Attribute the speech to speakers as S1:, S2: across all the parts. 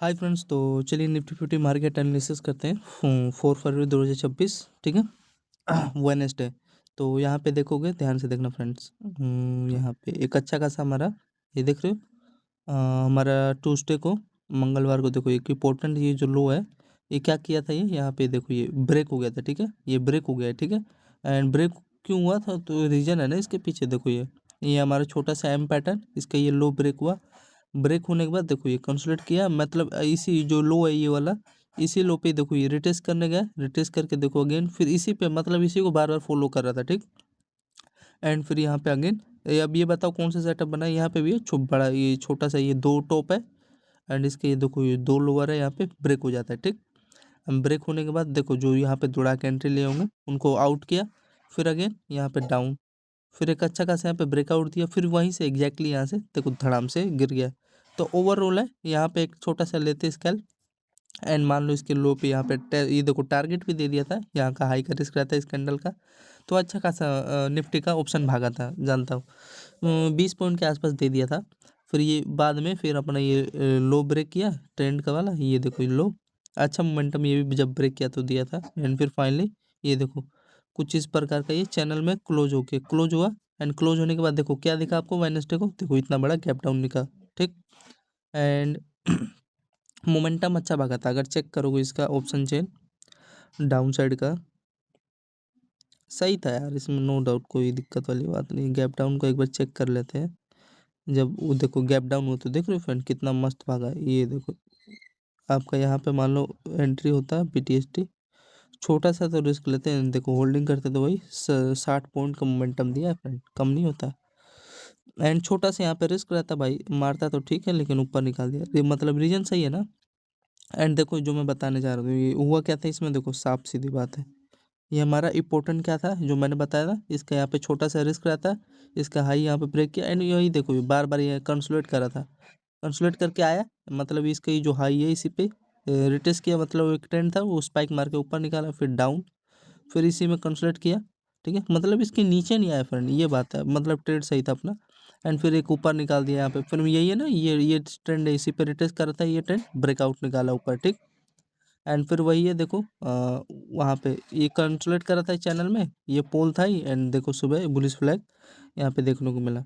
S1: Hi friends, तो चलिए Nifty fifty market analysis करते हैं 4 फरवरी 2026। ठीक है। वेडनेसडे। तो यहाँ पे देखोगे, ध्यान से देखना फ्रेंड्स। यहाँ पे एक अच्छा खासा हमारा, ये देख रहे हो, हमारा ट्यूसडे को, मंगलवार को देखो एक इम्पोर्टेंट ये जो लो है, ये क्या किया था, ये यहाँ पे देखो ये ब्रेक हो गया था। ठीक है, ये ब्रेक हो गया है। ठीक है। एंड ब्रेक क्यों हुआ था, तो रीज़न है ना इसके पीछे, देखो ये हमारा छोटा सा एम पैटर्न, इसका ये लो ब्रेक हुआ। ब्रेक होने के बाद देखो ये कंसोलिडेट किया, मतलब इसी जो लो है ये वाला, इसी लो पे देखो ये रिटेस्ट करने गया, रिटेस्ट करके देखो अगेन फिर इसी पे, मतलब इसी को बार बार फॉलो कर रहा था। ठीक। एंड फिर यहाँ पे अगेन, अब ये बताओ कौन सा सेटअप बना है। यहाँ पे भी है बड़ा, ये छोटा सा, ये दो टॉप है एंड इसके ये देखो ये दो लोअर है, यहाँ पे ब्रेक हो जाता है। ठीक। ब्रेक होने के बाद देखो जो यहाँ पे दौड़ा के एंट्री लिए होंगे उनको आउट किया, फिर अगेन यहाँ पे डाउन, फिर एक अच्छा खासा यहाँ पे ब्रेकआउट दिया, फिर वहीं से एग्जैक्टली यहाँ से देखो धड़ाम से गिर गया। तो ओवरऑल है, यहाँ पे एक छोटा सा लेते स्केल एंड मान लो इसके लो पे यहाँ पे ये देखो टारगेट भी दे दिया था, यहाँ का हाई का रिस्क रहता है इस कैंडल का। तो अच्छा खासा निफ्टी का ऑप्शन भागा था, जानता हूँ 20 पॉइंट के आसपास दे दिया था। फिर ये बाद में फिर अपना ये लो ब्रेक किया ट्रेंड का वाला, ये देखो ये लो, अच्छा मोमेंटम ये भी जब ब्रेक किया तो दिया था। एंड फिर फाइनली ये देखो कुछ इस प्रकार का ये चैनल में क्लोज हुआ। एंड क्लोज होने के बाद देखो क्या दिखा आपको, वेडनेसडे को देखो इतना बड़ा गैप डाउन दिखा। ठीक। एंड मोमेंटम अच्छा भागा था, अगर चेक करोगे इसका ऑप्शन चेन डाउन साइड का सही था यार, इसमें नो डाउट, कोई दिक्कत वाली बात नहीं। गैप डाउन को एक बार चेक कर लेते हैं। जब वो देखो गैप डाउन हो तो देख रहे हो फ्रेंड कितना मस्त भागा है। ये देखो आपका यहाँ पे मान लो एंट्री होता है BTST, छोटा सा तो रिस्क लेते हैं, देखो होल्डिंग करते तो वही 60 पॉइंट का मोमेंटम दिया है फ्रेंड, कम नहीं होता। एंड छोटा सा यहाँ पे रिस्क रहता भाई, मारता तो ठीक है लेकिन ऊपर निकाल दिया, ये मतलब रीजन सही है ना। एंड देखो जो मैं बताने जा रहा हूँ, ये हुआ क्या था इसमें, देखो साफ सीधी बात है, ये हमारा इम्पोर्टेंट क्या था जो मैंने बताया था, इसका यहाँ पे छोटा सा रिस्क रहता है, इसका हाई यहाँ पे ब्रेक किया एंड यही देखो ये बार बार ये कंसोलिडेट कर रहा था, कंसोलिडेट करके आया, मतलब इसका ये जो हाई है इसी पे रिटेस्ट किया, मतलब एक ट्रेंड था वो स्पाइक मार के ऊपर निकाला, फिर डाउन, फिर इसी में कंसोलिडेट किया। ठीक है, मतलब इसके नीचे नहीं आया फ्रेंड, ये बात है, मतलब ट्रेड सही था अपना। एंड फिर एक ऊपर निकाल दिया यहाँ पे, फिर यही है ना, ये ट्रेंड है, इसी पे रिटेस्ट कर रहा था, ये ट्रेंड ब्रेकआउट निकाला ऊपर। ठीक। एंड फिर वही है देखो वहाँ पे ये कंसोलिडेट कर रहा था चैनल में, ये पोल था ही, एंड देखो सुबह बुलिश फ्लैग यहाँ पे देखने को मिला।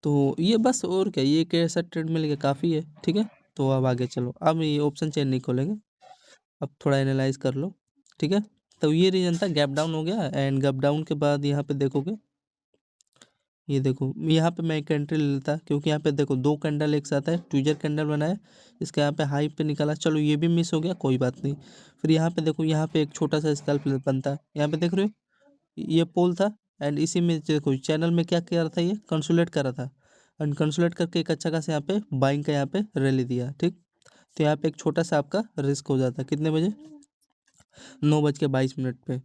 S1: तो ये बस, और क्या, ये कैसा ट्रेड मिल गया, काफ़ी है। ठीक है। तो अब आगे चलो, अब ये ऑप्शन चेन नहीं खोलेंगे, अब थोड़ा एनालाइज कर लो। ठीक है। तो ये रीज़न था, गैप डाउन हो गया एंड गैप डाउन के बाद यहाँ पे देखोगे, ये देखो यहाँ पे मैं एक एंट्री ले लेता, क्योंकि यहाँ पे देखो दो कैंडल एक साथ है, ट्विजर कैंडल बनाया, इसका यहाँ पे हाई पे निकाला, चलो ये भी मिस हो गया, कोई बात नहीं। फिर यहाँ पे देखो, यहाँ पे एक छोटा सा स्कैल्प बनता है, यहाँ पे देख रहे हो ये पोल था एंड इसी में देखो चैनल में क्या कर रहा था, ये कंसोलिडेट कर रहा था एंड कंसोलिडेट करके एक अच्छा खासा यहाँ पे बाइंग का यहाँ पे रैली दिया। ठीक। तो यहाँ पे एक छोटा सा आपका रिस्क हो जाता है, कितने बजे, 9:22 पे।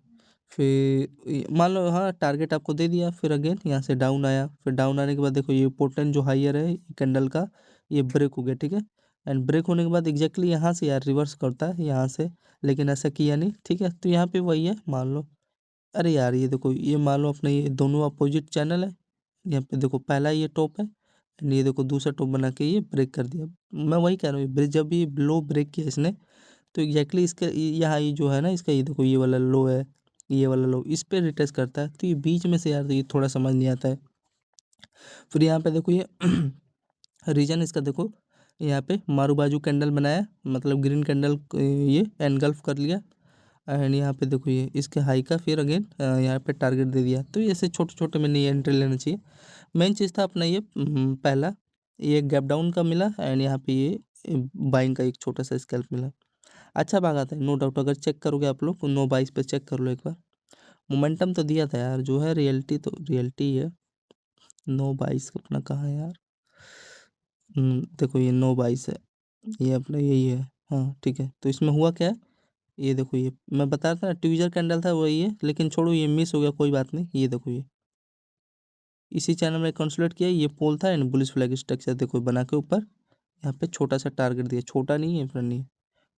S1: फिर मान लो हाँ टारगेट आपको दे दिया, फिर अगेन यहाँ से डाउन आया, फिर डाउन आने के बाद देखो ये इम्पोर्टेंट जो हाइयर है कैंडल का, ये ब्रेक हो गया। ठीक है। एंड ब्रेक होने के बाद एग्जैक्टली यहाँ से यार रिवर्स करता है यहाँ से, लेकिन ऐसा किया नहीं। ठीक है। तो यहाँ पे वही है, मान लो, अरे यार ये देखो ये मान लो अपने ये दोनों अपोजिट चैनल है, यहाँ पे देखो पहला ये टॉप है एंड ये देखो दूसरा टॉप बना के ये ब्रेक कर दिया। मैं वही कह रहा हूँ, जब ये लो ब्रेक किया इसने, तो एग्जैक्टली इसका यहाँ ये जो है ना, इसका ये देखो ये वाला लो है, ये वाला लो इस पे रिटेस्ट करता है, तो ये बीच में से यार, तो ये थोड़ा समझ नहीं आता है। फिर यहाँ पे देखो ये रीजन इसका देखो, यहाँ पे मारू बाजू कैंडल बनाया, मतलब ग्रीन कैंडल ये एनगल्फ कर लिया एंड यहाँ पे देखो ये इसके हाई का फिर अगेन यहाँ पे टारगेट दे दिया। तो ऐसे छोटे छोटे में नहीं एंट्री लेना चाहिए। मेन चीज़ था अपना ये पहला, ये गैप डाउन का मिला एंड यहाँ पे ये बाइंग का एक छोटा सा स्कैल्प मिला, अच्छा भागा था नो डाउट। अगर चेक करोगे आप लोग 9:22 पे चेक कर लो एक बार, मोमेंटम तो दिया था यार, जो है रियलिटी तो रियलिटी है। 9:22 अपना कहाँ है यार, देखो ये 9:22 है, ये अपना यही है। हाँ ठीक है, तो इसमें हुआ क्या है, ये देखो ये मैं बता रहा था ना ट्विजर कैंडल था वही है, लेकिन छोड़ो ये मिस हो गया, कोई बात नहीं। ये देखो ये इसी चैनल में कंसोलिडेट किया, ये पोल था एंड बुलिश फ्लैग स्ट्रक्चर देखो बना के ऊपर यहाँ पे छोटा सा टारगेट दिया, छोटा नहीं है फ्रेंड, नहीं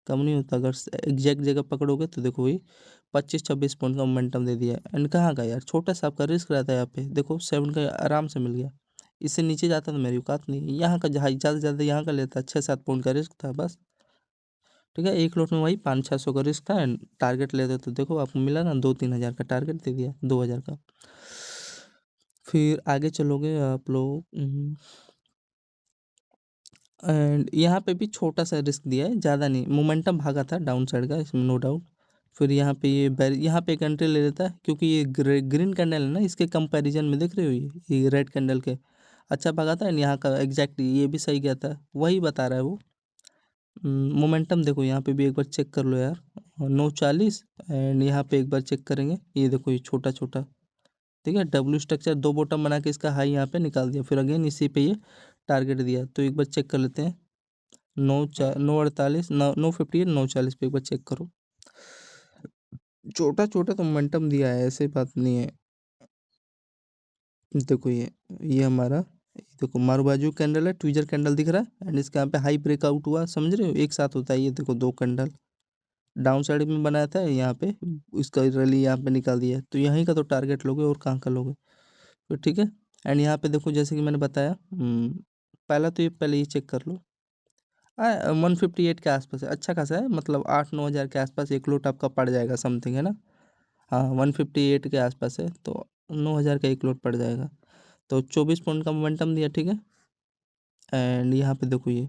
S1: कम नहीं होता, अगर एग्जैक्ट जगह पकड़ोगे तो देखो ये 25-26 पॉइंट का मोमेंटम दे दिया। एंड कहाँ का यार, छोटा सा आपका रिस्क रहता है, यहाँ पे देखो 7 का आराम से मिल गया, इससे नीचे जाता तो मेरी औकात नहीं है। यहाँ का ज़्यादा से ज़्यादा यहाँ का लेता 6-7 पॉइंट का रिस्क था बस। ठीक है, एक लॉट में वही 500-600 का रिस्क था एंड टारगेट लेते तो देखो आपको मिला ना 2-3 हज़ार का टारगेट दे दिया, 2 हज़ार का। फिर आगे चलोगे आप लोग एंड यहाँ पे भी छोटा सा रिस्क दिया है, ज़्यादा नहीं। मोमेंटम भागा था डाउन साइड का, इसमें नो डाउट। फिर यहाँ पे यहाँ पे एक एंट्री ले लेता है क्योंकि ये ग्रीन कैंडल है ना, इसके कंपैरिजन में देख रहे हो ये रेड कैंडल के अच्छा भागा था एंड यहाँ का एग्जैक्टली ये भी सही गया था, वही बता रहा है वो। मोमेंटम देखो यहाँ पे भी एक बार चेक कर लो यार, 940 एंड यहाँ पे एक बार चेक करेंगे, ये देखो ये छोटा छोटा, ठीक है, डब्ल्यू स्ट्रक्चर 2 बॉटम बना के इसका हाई यहाँ पे निकाल दिया, फिर अगेन इसी पे ये टारगेट दिया। तो एक बार चेक कर लेते हैं, 948 958 940 पे एक बार चेक करो। छोटा छोटा तो मोमेंटम दिया है, ऐसे बात नहीं है। देखो ये हमारा, देखो मारू कैंडल है, ट्विजर कैंडल दिख रहा है एंड इसके यहाँ पे हाई ब्रेकआउट हुआ, समझ रहे हो, एक साथ होता है ये। देखो 2 कैंडल डाउन साइड में बनाया था, यहाँ पे इसका रैली यहाँ पे निकाल दिया है, तो यहीं का तो टारगेट लोगे और कहाँ का लोगे। तो ठीक है, एंड यहाँ पे देखो जैसे कि मैंने बताया, पहला तो ये पहले ये चेक कर लो, 158 के आसपास है, अच्छा खासा है, मतलब 8-9 हज़ार के आसपास एक लोट आपका पड़ जाएगा समथिंग, है ना। हाँ 158 के आसपास है, तो 9 हज़ार का एक लोट पड़ जाएगा। तो 24 पॉइंट का मोमेंटम दिया, ठीक है। एंड यहाँ पे देखो ये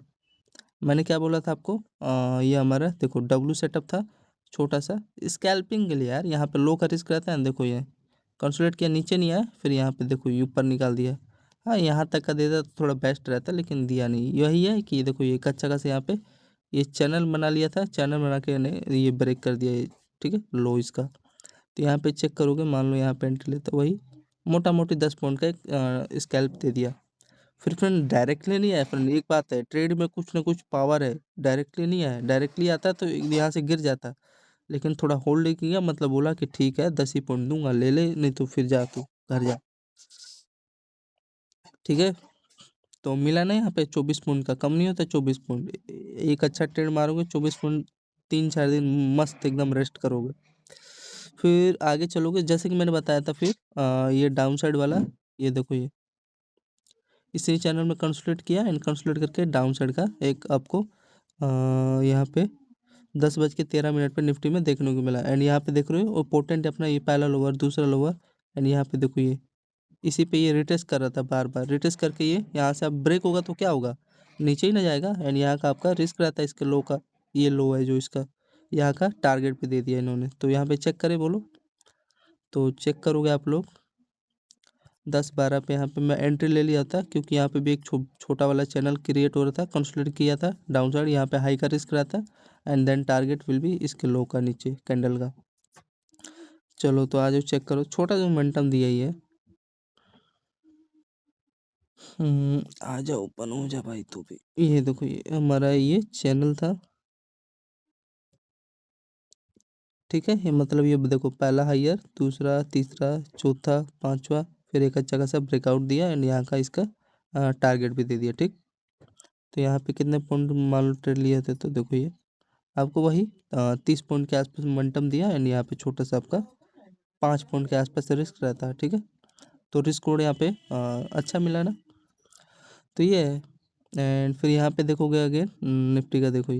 S1: मैंने क्या बोला था आपको, ये हमारा देखो डब्लू सेटअप था छोटा सा स्कैल्पिंग के लिए यार, यहाँ पे लो का रिस्क रहता है ना, देखो ये कंसोलिडेट किया, नीचे नहीं आया, फिर यहाँ पे देखो ये ऊपर निकाल दिया। हाँ यहाँ तक का देता तो थोड़ा बेस्ट रहता, लेकिन दिया नहीं। यही है कि देखो ये कच्चा का से यहाँ पे ये चैनल बना लिया था, चैनल बना के ने ये ब्रेक कर दिया ये, ठीक है, लो इसका। तो यहाँ पे चेक करोगे, मान लो यहाँ पे एंट्री लेता, वही मोटा मोटी 10 पॉइंट का एक स्कैल्प दे दिया। फिर फ्रेंड डायरेक्टली नहीं आया फ्रेंड, एक बात है, ट्रेड में कुछ ना कुछ पावर है, डायरेक्टली नहीं आया, डायरेक्टली आता तो यहाँ से गिर जाता, लेकिन थोड़ा होल्ड किया, मतलब बोला कि ठीक है 10 ही पॉइंट दूंगा, ले ले, नहीं तो फिर जा तू घर जा, ठीक है। तो मिला ना यहाँ पे 24 पॉइंट का, कम नहीं होता 24 पॉइंट, एक अच्छा ट्रेड मारोगे 24 पॉइंट, 3-4 दिन मस्त एकदम रेस्ट करोगे। फिर आगे चलोगे, जैसे कि मैंने बताया था, फिर ये डाउन साइड वाला, ये देखो ये इसी चैनल में कंसोलिडेट किया एंड कंसोलिडेट करके डाउन साइड का एक आपको यहाँ पे 10:13 पे निफ्टी में देखने को मिला एंड यहाँ पे देख रहे हो, और पोटेंट अपना ये पहला लोअर, दूसरा लोअर एंड यहाँ पे देखो ये इसी पे ये रिटेस्ट कर रहा था, बार बार रिटेस्ट करके ये यहाँ से अब ब्रेक होगा तो क्या होगा, नीचे ही ना जाएगा एंड यहाँ का आपका रिस्क रहता है इसके लो का, ये लो है जो इसका, यहाँ का टारगेट पे दे दिया इन्होंने। तो यहाँ पे चेक करें बोलो, तो चेक करोगे आप लोग 10-12 पे यहाँ पे मैं एंट्री ले लिया था, क्योंकि यहाँ पे भी एक छोटा वाला चैनल क्रिएट हो रहा था, कंसोलिडेट किया था डाउन साइड, यहाँ पे हाई का रिस्क रहता है and then target will be इसके लो का नीचे कैंडल का। चलो तो आज चेक करो, छोटा जो मोमेंटम दिया ही है। आ जा, ओपन हो जा भाई तू भी। ये देखो ये हमारा ये चैनल था, ठीक है, ये मतलब ये देखो पहला हायर, दूसरा, तीसरा, चौथा, पांचवा, फिर एक अच्छा खासा ब्रेकआउट दिया एंड यहाँ का इसका टारगेट भी दे दिया, ठीक। तो यहाँ पे कितने पॉइंट मान लो ट्रेड लिए थे, तो देखो ये आपको वही 30 पॉइंट के आसपास मोमेंटम दिया एंड यहाँ पे छोटा सा आपका 5 पॉइंट के आसपास रिस्क रहता है, ठीक है। तो रिस्क कोड यहाँ पे अच्छा मिला ना, तो ये है। एंड फिर यहाँ पे देखोगे अगेन निफ्टी का, देखो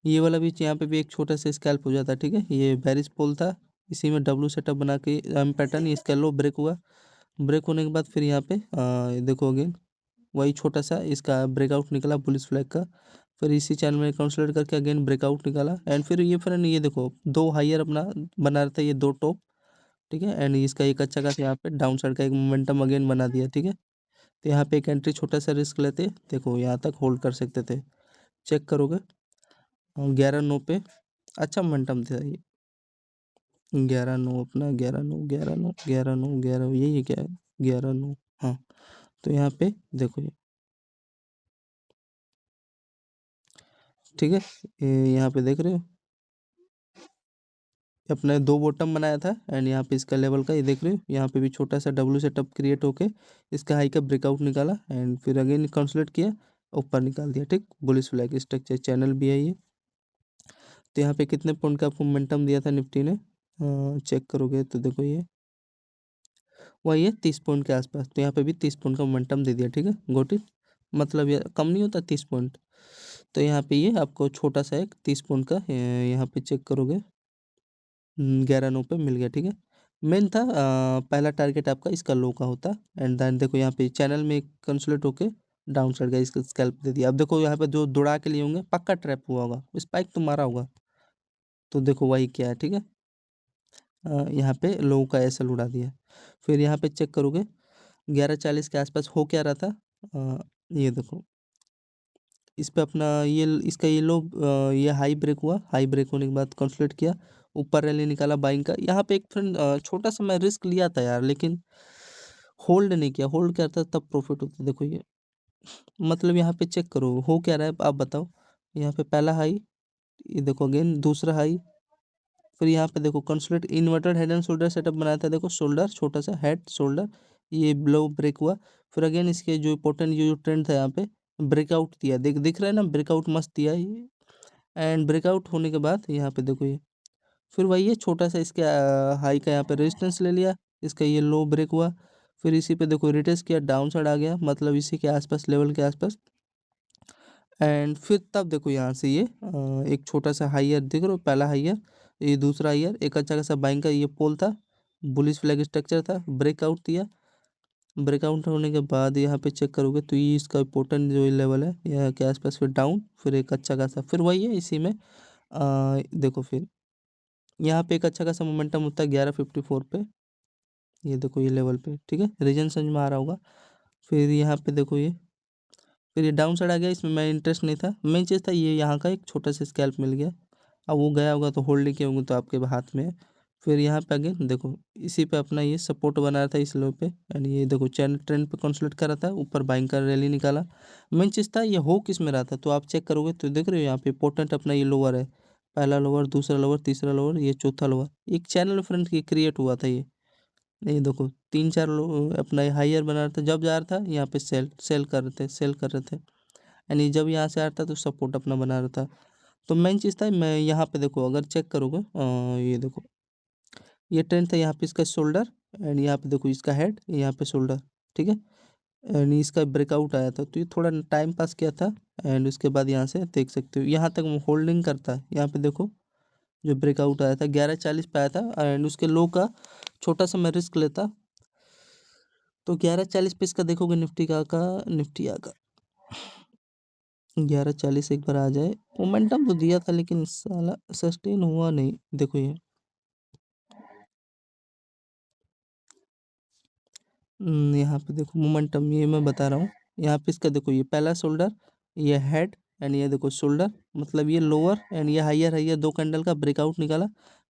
S1: ये वाला भी यहाँ पे भी एक छोटा सा स्कैल्प हो जाता है, ठीक है। ये बेरिश पोल था, इसी में डब्लू सेटअप बना के पैटर्न, इसका लो ब्रेक हुआ, ब्रेक होने के बाद फिर यहाँ पे देखो अगेन वही छोटा सा इसका ब्रेकआउट निकला बुलिश फ्लैग का, फिर इसी चैनल में कंसोलिडेट करके अगेन ब्रेकआउट निकाला एंड फिर ये फ्रेंड ये देखो 2 हायर अपना बना रहा था, ये 2 टॉप, ठीक है, एंड इसका एक अच्छा खासा यहाँ पे डाउन साइड का एक मोमेंटम अगेन बना दिया, ठीक है। तो यहाँ पे एक एंट्री छोटा सा रिस्क लेते, देखो यहाँ तक होल्ड कर सकते थे, चेक करोगे 11-9 पे अच्छा मोमेंटम था ये, 11-9 अपना, 11-9 11-9 11-9 11, यही है क्या, 11-9, हाँ। तो यहाँ पे देखो ये, ठीक है, ये यहाँ पे देख रहे हो अपने 2 बॉटम बनाया था एंड यहाँ पे इसका लेवल का ये देख रहे हो, यहाँ पे भी छोटा सा डब्ल्यू सेटअप क्रिएट होके इसका हाई का ब्रेकआउट निकाला एंड फिर अगेन कंसोलिडेट किया, ऊपर निकाल दिया, ठीक। बुलिश फ्लैग स्ट्रक्चर चैनल भी है ये। तो यहाँ पे कितने पॉइंट का आपको मोमेंटम दिया था निफ्टी ने, चेक करोगे तो देखो ये वही है 30 पॉइंट के आसपास, तो यहाँ पे भी 30 पॉइंट का मोमेंटम दे दिया, ठीक है, गोट इट। मतलब ये कम नहीं होता 30 पॉइंट, तो यहाँ पे ये आपको छोटा सा एक 30 पॉइंट का यहाँ पे चेक करोगे 11 9 पे मिल गया, ठीक है। मेन था पहला टारगेट आपका इसका लो का होता, एंड देन देखो यहाँ पे चैनल में कंसोलिडेट होके डाउन साइड गया, इसका स्कैल्प दे दिया। अब देखो यहाँ पे जो दौड़ा के लिए होंगे पक्का ट्रैप हुआ होगा, स्पाइक तो मारा होगा, तो देखो वही क्या है, ठीक है। यहाँ पे लो का एसएल उड़ा दिया। फिर यहाँ पे चेक करोगे 11:40 के आसपास हो क्या रहा था, ये देखो इस पे अपना ये इसका ये लो ये हाई ब्रेक हुआ, हाई ब्रेक होने के बाद कंसोलिडेट किया, ऊपर रैली निकाला बाइंग का। यहाँ पे एक फ्रेंड छोटा सा मैं रिस्क लिया था यार, लेकिन होल्ड नहीं किया, होल्ड करता तब प्रॉफिट होता। देखो ये मतलब यहाँ पे चेक करो हो क्या रहा है, आप बताओ। यहाँ पे पहला हाई, ये देखो अगेन दूसरा हाई, फिर यहाँ पे देखो consolidate inverted head and shoulder setup बनाया था, देखो शोल्डर छोटा सा हेड शोल्डर, ये ब्लो ब्रेक हुआ। फिर अगेन इसके जो इंपॉर्टेंट जो ट्रेंड था यहाँ पे ब्रेकआउट दिया, दिख रहा है ना, ब्रेकआउट मस्त दिया है ये। एंड ब्रेकआउट होने के बाद यहाँ पे देखो ये फिर वही है छोटा सा इसके हाई का यहाँ पे रेजिस्टेंस ले लिया, इसका ये लो ब्रेक हुआ, फिर इसी पे देखो रिटेस्ट किया, डाउन साइड आ गया, मतलब इसी के आसपास लेवल के आसपास। एंड फिर तब देखो यहाँ से ये एक छोटा सा हाईयर देख रहे हो, पहला हाईयर, ये दूसरा हाईयर, एक अच्छा खासा बाइंग का ये पोल था, बुलिश फ्लैग स्ट्रक्चर था, ब्रेकआउट दिया। ब्रेकआउट होने के बाद यहाँ पे चेक करोगे तो ये इसका इम्पोर्टेंट जो लेवल है यहाँ के आसपास, फिर डाउन, फिर एक अच्छा खासा, फिर वही है इसी में देखो फिर यहाँ पे एक अच्छा खासा मोमेंटम होता है 11:54 पे, ये देखो ये लेवल पे, ठीक है, रीजन समझ में आ रहा होगा। फिर यहाँ पे देखो ये फिर ये डाउन साइड आ गया, इसमें मैं इंटरेस्ट नहीं था, मेन चीज़ था ये यहाँ का एक छोटा सा स्कैल्प मिल गया। अब वो गया होगा तो होल्ड किए होंगे तो आपके हाथ में है। फिर यहाँ पे अगेन देखो इसी पे अपना ये सपोर्ट बना रहा था इस लो पे, एंड ये देखो चैनल ट्रेंड पे कंसोलिडेट कर रहा था, ऊपर बाइंग का रैली निकाला। मेन चीज़ था ये हो किस में रहा था, तो आप चेक करोगे तो देख रहे हो यहाँ पे इंपॉर्टेंट अपना ये लोअर है, पहला लोअर, दूसरा लोअर, तीसरा लोअर, ये चौथा लोअर, एक चैनल फ्रेंड की क्रिएट हुआ था ये देखो 3 4 अपना हाइयर बना रहा था, जब जा रहा था यहाँ पे सेल सेल कर रहे थे, सेल कर रहे थे, यानी जब यहाँ से आ रहा था तो सपोर्ट अपना बना रहा था। तो मेन चीज़ था मैं यहाँ पे देखो अगर चेक करोगे ये देखो ये ट्रेंड था यहाँ पे इसका शोल्डर, एंड यहाँ पे देखो इसका हेड, यहाँ पे शोल्डर, ठीक है, एंड इसका ब्रेकआउट आया था, तो ये थोड़ा टाइम पास किया था। एंड उसके बाद यहाँ से देख सकते हो यहाँ तक होल्डिंग करता है, यहाँ पे देखो जो ब्रेकआउट आया था 11:40 पे आया था, एंड उसके लो का छोटा सा मैं रिस्क लेता, तो 11:40 पे इसका देखोगे निफ्टी का निफ्टी का 11:40 एक बार आ जाए, मोमेंटम तो दिया था लेकिन साला सस्टेन हुआ नहीं, देखो ये यहाँ पे देखो मोमेंटम ये मैं बता रहा हूँ, यहाँ पे इसका देखो ये पहला शोल्डर, ये हेड, एंड ये देखो शोल्डर, मतलब ये लोअर एंड ये हाइयर हाइयर दो कैंडल का ब्रेकआउट निकाला,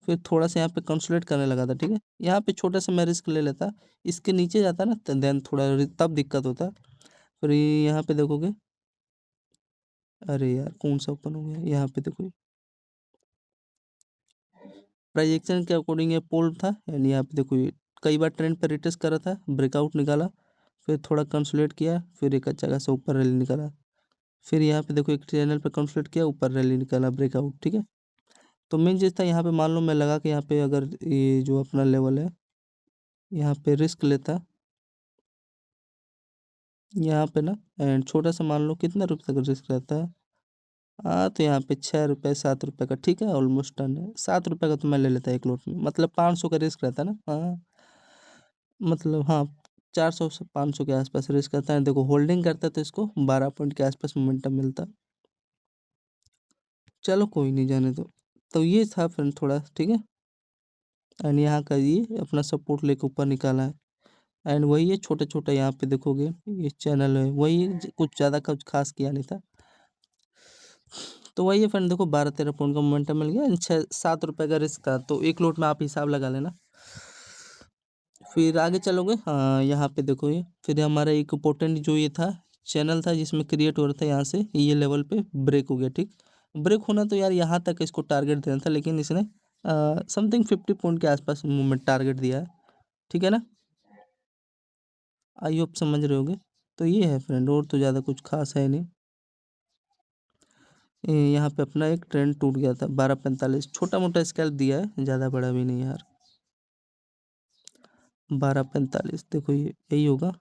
S1: फिर थोड़ा सा यहाँ पे कंसोलिडेट करने लगा था, ठीक है, यहाँ पे छोटा सा मैं रिस्क ले लेता, इसके नीचे जाता ना देन थोड़ा तब दिक्कत होता। फिर यहाँ पे देखोगे, अरे यार कौन सा ओपन हो गया, यहाँ पे देखो प्रोजेक्शन के अकॉर्डिंग ये पोल था, एंड यहाँ पे देखो ये कई बार ट्रेंड पर रिटेस्ट करा था, ब्रेकआउट निकाला, फिर थोड़ा कंसोलिडेट किया, फिर एक अच्छा खासा ऊपर रैली निकाला, फिर यहाँ पे देखो एक चैनल पे कंसोलिडेट किया, ऊपर रैली निकाला, ब्रेकआउट, ठीक है। तो मेन चीज़ था यहाँ पे मान लो मैं लगा कि यहाँ पे अगर ये जो अपना लेवल है यहाँ पे रिस्क लेता यहाँ पे ना, एंड छोटा सा मान लो कितना रुपये तक रिस्क रहता है, हाँ तो यहाँ पे 6 रुपये 7 रुपये का, ठीक है, ऑलमोस्ट टन है, 7 रुपये का तो मैं ले लेता एक लोट में, मतलब 500 का रिस्क रहता ना, हाँ मतलब हाँ 400 से 500 के आसपास रिस्क करता है, देखो होल्डिंग करता है तो इसको 12 पॉइंट के आसपास मोमेंटम मिलता। चलो कोई नहीं, जाने दो। तो ये था फ्रेंड थोड़ा, ठीक है, एंड यहाँ का ये अपना सपोर्ट लेके ऊपर निकाला है, एंड वही है छोटा छोटा यहाँ पे देखोगे ये चैनल है, वही है, कुछ ज़्यादा कुछ खास किया नहीं था। तो वही है फ्रेंड, देखो 12 13 पॉइंट का मोमेंटम मिल गया, 6 7 रुपये का रिस्क था, तो एक लोट में आप हिसाब लगा लेना। फिर आगे चलोगे, हाँ यहाँ पे देखो ये फिर हमारा एक इम्पोर्टेंट जो ये था चैनल था जिसमें क्रिएट हो रहा था, यहाँ से ये लेवल पे ब्रेक हो गया, ठीक, ब्रेक होना तो यार यहाँ तक इसको टारगेट देना था, लेकिन इसने समथिंग 50 पॉइंट के आसपास मूवमेंट टारगेट दिया है, ठीक है ना, आई होप समझ रहे होगे। तो ये है फ्रेंड, और तो ज़्यादा कुछ खास है नहीं। यहाँ पे अपना एक ट्रेंड टूट गया था 12:45, छोटा मोटा स्केल दिया है, ज़्यादा बड़ा भी नहीं यार। 12:45 देखो यही होगा।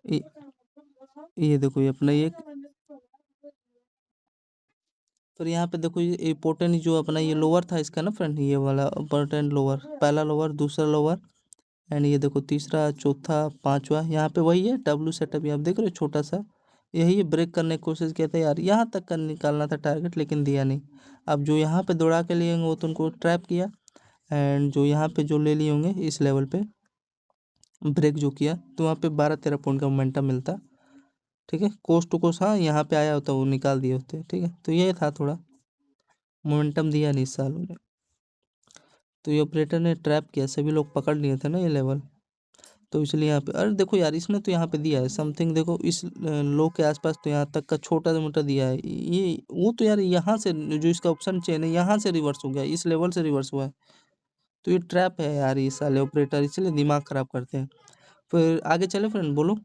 S1: ये ये देखो ये अपना ये फिर यहाँ पे देखो ये इम्पोर्टेंट जो अपना ये लोअर था इसका ना फ्रेंड, ये वाला इम्पोर्टेंट लोअर, पहला लोअर, दूसरा लोअर एंड ये देखो तीसरा, चौथा, पांचवा, यहाँ पे वही है डब्लू सेटअप, यहाँ आप देख रहे हो छोटा सा, यही ब्रेक करने की कोशिश किया था यार, यहाँ तक का निकालना था टारगेट लेकिन दिया नहीं। अब जो यहाँ पे दौड़ा के लिए होंगे वो तो उनको ट्रैप किया, एंड जो यहाँ पे जो ले लिए होंगे इस लेवल पे ब्रेक जो किया तो वहाँ पे 12-13 पॉइंट का मोमेंटम मिलता। ठीक है, कोस्ट टू कोस्ट, हाँ यहाँ पे आया होता वो निकाल दिए होते। ठीक है, तो ये था थोड़ा मोमेंटम दिया नहीं इस साल उन्हें, तो ये ऑपरेटर ने ट्रैप किया, सभी लोग पकड़ लिए थे ना ये लेवल, तो इसलिए यहाँ पे अरे देखो यार इसने तो यहाँ पे दिया है समथिंग, देखो इस लो के आसपास तो यहाँ तक का छोटा सा मोटा दिया है ये, वो तो यार यहाँ से जो इसका ऑप्शन चेन है यहाँ से रिवर्स हो गया, इस लेवल से रिवर्स हुआ है, तो ये ट्रैप है यार ये साले ऑपरेटर, इसलिए दिमाग खराब करते हैं। फिर आगे चले फ्रेंड, बोलो।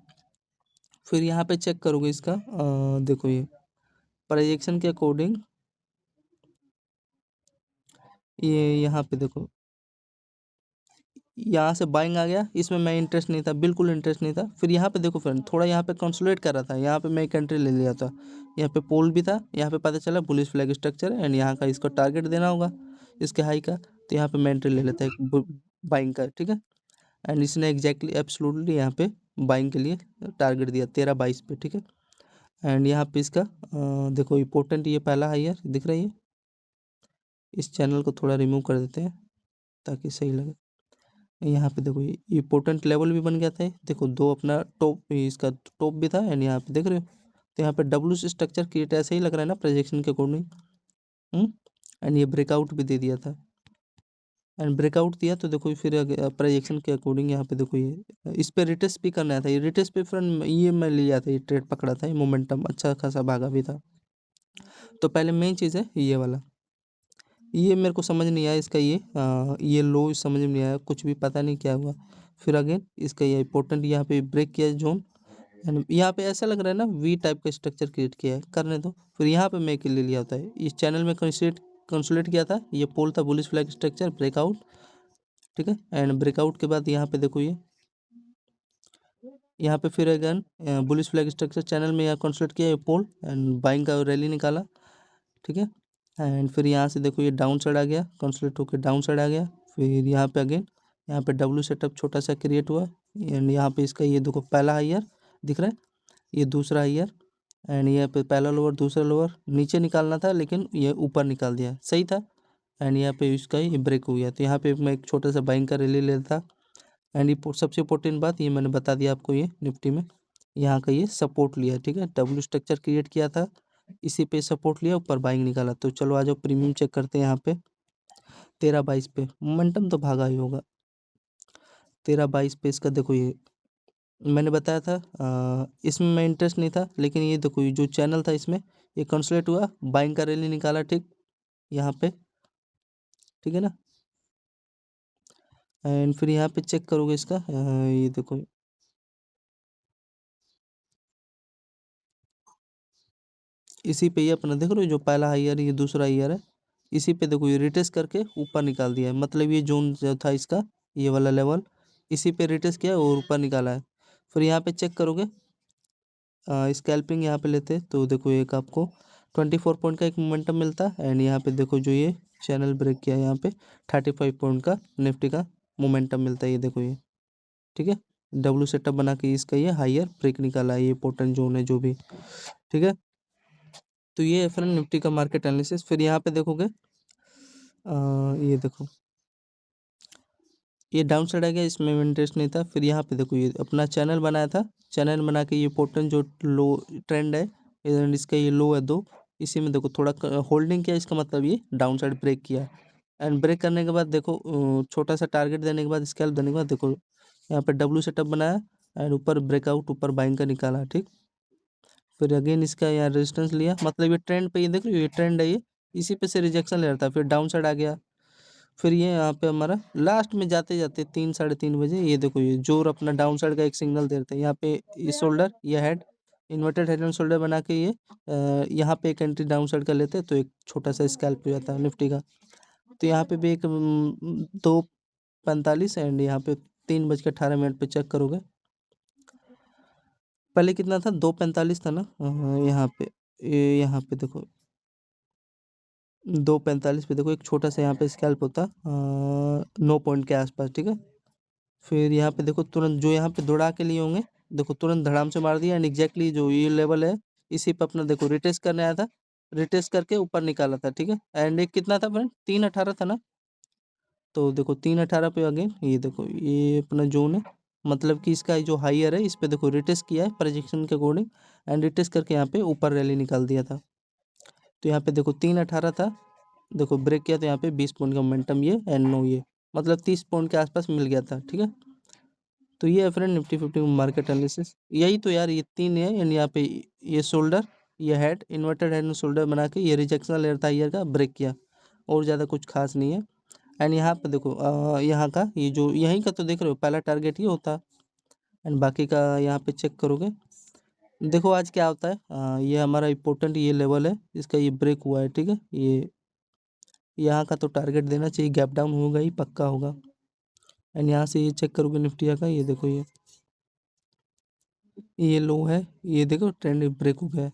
S1: फिर यहाँ पे चेक करोगे इसका देखो ये प्रोजेक्शन के अकॉर्डिंग, ये यहाँ पे देखो यहाँ से बाइंग आ गया, इसमें मैं इंटरेस्ट नहीं था, बिल्कुल इंटरेस्ट नहीं था। फिर यहाँ पे देखो फ्रेंड थोड़ा यहाँ पे कंसोलिडेट कर रहा था, यहाँ पे मैं एक एंट्री ले लिया था, यहाँ पे पोल भी था, यहाँ पे पता चला बुलिश फ्लैग स्ट्रक्चर है एंड यहाँ का इसको टारगेट देना होगा इसके हाई का, तो यहाँ पे मैं एंट्री ले लेता है एक बाइंग का। ठीक है, एंड इसने एग्जैक्टली एब्सोल्युटली यहाँ पे बाइंग के लिए टारगेट दिया 13-22 पे। ठीक है, एंड यहाँ पे इसका देखो इंपॉर्टेंट ये पहला हाई दिख रही है, इस चैनल को थोड़ा रिमूव कर देते हैं ताकि सही लगे। यहाँ पे देखो ये इंपॉर्टेंट लेवल भी बन गया था, देखो दो अपना टॉप, इसका टॉप भी था एंड यहाँ पे देख रहे हो, तो यहाँ पे डब्ल्यू से स्ट्रक्चर क्रिएट ऐसे ही लग रहा है ना प्रोजेक्शन के अकॉर्डिंग। एंड ये ब्रेकआउट भी दे दिया था, एंड ब्रेकआउट दिया तो देखो फिर प्रोजेक्शन के अकॉर्डिंग यहाँ पे देखो ये इस पे रिटेस्ट भी करना था, ये रिटेस्ट पे फ्रेंड ये मैं लिया था, ये ट्रेड पकड़ा था, ये मोमेंटम अच्छा खासा भागा भी था। तो पहले मेन चीज़ है ये वाला, ये मेरे को समझ नहीं आया इसका ये लो समझ में नहीं आया, कुछ भी पता नहीं क्या हुआ। फिर अगेन इसका ये इंपॉर्टेंट यहाँ पे ब्रेक किया जोन, एंड यहाँ पे ऐसा लग रहा है ना वी टाइप का स्ट्रक्चर क्रिएट किया है, करने दो। फिर यहाँ पे मैं ले लिया होता है, इस चैनल में कंसोलिडेट किया था, ये पोल था बुलिश फ्लैग स्ट्रक्चर ब्रेकआउट। ठीक है, एंड ब्रेकआउट के बाद यहाँ पे देखो ये यहाँ पे फिर again bullish flag structure channel में यहाँ कंसोलिडेट किया, ये पोल एंड बाइंग का रैली निकाला। ठीक है, एंड फिर यहाँ से देखो ये डाउन साइड आ गया, कंसोलिडेट होकर डाउन साइड आ गया। फिर यहाँ पे अगेन यहाँ पे डब्ल्यू सेटअप छोटा सा क्रिएट हुआ, एंड यहाँ पे इसका ये देखो पहला हायर दिख रहा है, ये दूसरा हायर, एंड यहाँ पे पहला लोअर दूसरा लोअर, नीचे निकालना था लेकिन ये ऊपर निकाल दिया, सही था। एंड यहाँ पे इसका ये ब्रेक हो गया, तो यहाँ पे मैं एक छोटा सा बाइंग का रैली लेता। एंड ये सबसे इंपॉर्टेंट बात ये मैंने बता दिया आपको, ये निफ्टी में यहाँ का ये सपोर्ट लिया। ठीक है, डब्ल्यू स्ट्रक्चर क्रिएट किया था, इसी पे सपोर्ट लिया, ऊपर बाइंग निकाला। तो चलो आ जाओ प्रीमियम चेक करते हैं यहाँ पे 13-22 पे, मोमेंटम तो भागा ही होगा। 13-22 पे इसका देखो ये मैंने बताया था इसमें मैं इंटरेस्ट नहीं था, लेकिन ये देखो ये जो चैनल था इसमें ये कंसोलिडेट हुआ, बाइंग का रैली निकाला। ठीक, यहाँ पे ठीक है ना, एंड फिर यहाँ पे चेक करोगे इसका ये देखो इसी पे ये अपना देख रहे हो जो पहला हायर है ये दूसरा हायर है, इसी पे देखो ये रिटेस्ट करके ऊपर निकाल दिया है, मतलब ये जोन जो था इसका ये वाला लेवल इसी पे रिटेस्ट किया और ऊपर निकाला है। फिर यहाँ पे चेक करोगे स्कैल्पिंग यहाँ पे लेते तो देखो एक आपको 24 पॉइंट का एक मोमेंटम मिलता है, एंड यहाँ पे देखो जो ये चैनल ब्रेक किया यहाँ पे 35 पॉइंट का निफ्टी का मोमेंटम मिलता है, ये देखो ये। ठीक है, डब्ल्यू सेटअप बना के इसका ये हायर ब्रेक निकाला है, ये इंपॉर्टेंट जोन है जो भी। ठीक है, तो ये है फ्रेंड निफ्टी का मार्केट एनालिसिस। फिर यहाँ पे देखोगे ये देखो ये डाउन साइड आ गया, इसमें इंटरेस्ट नहीं था। फिर यहाँ पे देखो ये अपना चैनल बनाया था, चैनल बना के ये इंपॉर्टेंट जो लो ट्रेंड है इसका ये लो है दो, इसी में देखो थोड़ा होल्डिंग किया, इसका मतलब ये डाउन साइड ब्रेक किया। एंड ब्रेक करने के बाद देखो छोटा सा टारगेट देने के बाद स्कैल्प देने के बाद देखो यहाँ पे डब्ल्यू सेटअप बनाया एंड ऊपर ब्रेकआउट ऊपर बाइंग का निकाला। ठीक, फिर अगेन इसका यहाँ रेजिस्टेंस लिया, मतलब ये ट्रेंड पे ये देख रहे हो ये ट्रेंड है, ये इसी पे से रिजेक्शन ले रहा था, फिर डाउन साइड आ गया। फिर ये यहाँ पे हमारा लास्ट में जाते जाते 3-3:30 बजे ये देखो ये जोर अपना डाउन साइड का एक सिग्नल दे रहे थे, यहाँ पे ये शोल्डर ये head inverted head and shoulder बना के ये यहाँ पे एक एंट्री डाउन साइड का लेते तो एक छोटा सा स्कैल्प हो जाता है निफ्टी का। तो यहाँ पे भी एक दो 45 एंड यहाँ पे 3:18 पे चेक करोगे, पहले कितना था 2:45 था ना, यहाँ पे यहाँ पे देखो 2:45 पे देखो एक छोटा सा यहाँ पे स्कैल्प होता 9 पॉइंट के आसपास, ठीक है। फिर यहाँ पे देखो तुरंत जो यहाँ पे दौड़ा के लिए होंगे, देखो तुरंत धड़ाम से मार दिया एंड एग्जैक्टली जो ये लेवल है इसी पे अपना देखो रिटेस्ट करने आया था, रिटेस्ट करके ऊपर निकाला था, ठीक है। एंड एक कितना था फ्रेंड, 3:18 था ना, तो देखो 3:18 पे अगेन ये देखो ये अपना जोन है, मतलब कि इसका जो हाईयर है इस पे देखो रिटेस्ट किया है प्रोजेक्शन के अकॉर्डिंग एंड रिटेस्ट करके यहाँ पे ऊपर रैली निकाल दिया था। तो यहाँ पे देखो 3:18 था, देखो ब्रेक किया तो यहाँ पे 20 पॉइंट का मोमेंटम ये एंड नो ये, मतलब 30 पॉइंट के आसपास मिल गया था, ठीक है। तो ये है फ्रेंड निफ्टी 50 मार्केट एनालिसिस, यही तो यार ये 3 है एंड यहाँ पे ये शोल्डर, ये हेड इन्वर्टेड हेड शोल्डर बना के ये रिजेक्शन लेयर था ईयर का, ब्रेक किया, और ज़्यादा कुछ खास नहीं है। एंड यहाँ पे देखो यहाँ का ये जो यहीं का तो देख रहे हो पहला टारगेट ये होता एंड बाकी का यहाँ पे चेक करोगे, देखो आज क्या होता है, ये हमारा इम्पोर्टेंट ये लेवल है, इसका ये ब्रेक हुआ है, ठीक है। ये यहाँ का तो टारगेट देना चाहिए, गैप डाउन होगा ही पक्का होगा एंड यहाँ से ये चेक करोगे निफ्टी का, ये देखो ये लो है, ये देखो ट्रेंड ब्रेक हो गया है।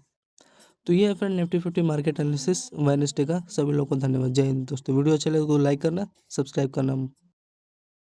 S1: तो ये है friend Nifty 50 market analysis Wednesday का। सभी लोगों को धन्यवाद, जय हिंद दोस्तों। वीडियो अच्छा लगे तो लाइक करना, सब्सक्राइब करना